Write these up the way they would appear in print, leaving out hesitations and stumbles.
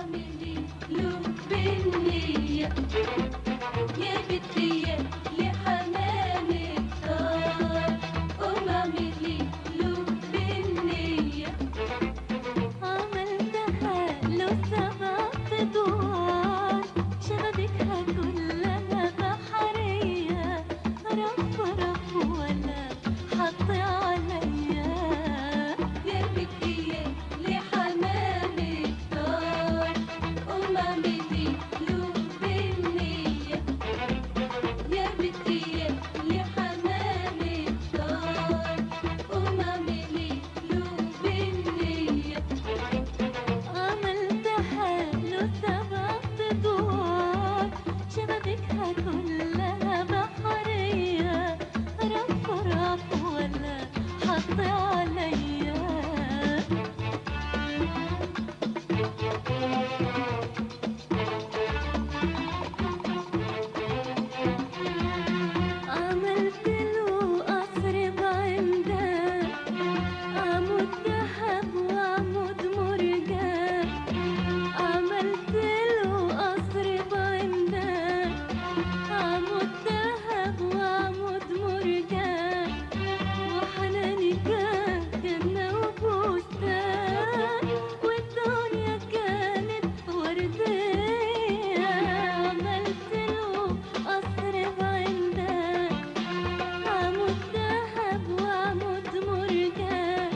اعملي له بالنية يا بنتي لحمام الدار، قوم اعملي له بالنية. عملتها له 7 ادوار، شبابيكها كلها بحرية، رف رف ولا حط عليا. يا بنتي لحمام الدار، قوم اعملي له بالنية يا بنتي لحمام الدار، قوم اعملي له بالنية. عملتها له 7 ادوار، شبابيكها كلها بحرية، رف رف ولا حط عليا. عملت له قصر بعمدان، عمود ذهب وعمود مرجان. عملت له قصر بعمدان، عمود ذهب وعمود مرجان. وحناني كان جنة وبستان، والدنيا كانت وردية. عملت له قصر بعمدان، عمود ذهب وعمود مرجان.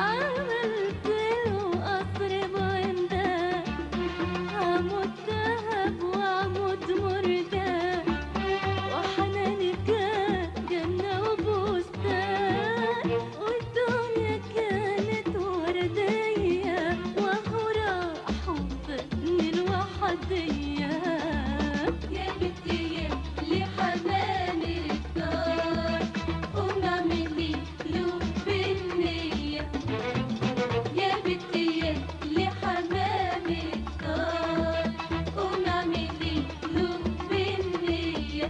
عملت له قصر بعمدان، عمود ذهب وعمود مرجان. وحناني كان جنة وبستان، والدنيا كانت وردية، وهو راح وفاتني الوحدية. يا بنتي لحمام الدار، قوم اعملي له بالنية يا بنتي لحمام الدار، قوم اعملي له بالنية.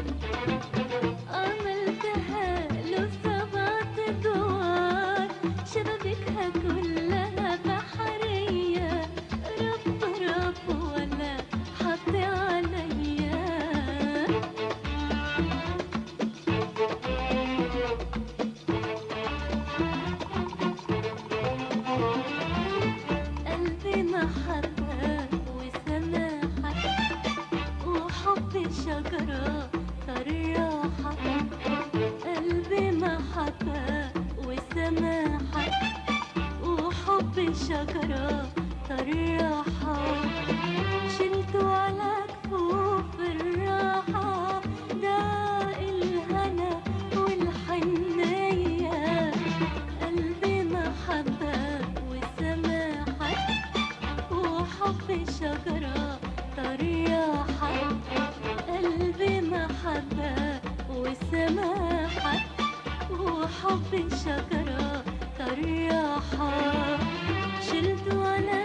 عملتها له 7 ادوار، شبابيكها كلها بحرية، رف رف ولا حط عليا. قلبي محبة وسماحة، وحب شجرة طريحة. قلبي محبة وسماحة، وحب شجرة طريحة. شلته على كفوف الراحة، داء الهنا والحنية. قلبي محبة وسماحة، وحب شجرة طريحة. قلبي محبة وسماحة، وحب شجرة طريحة. شلته على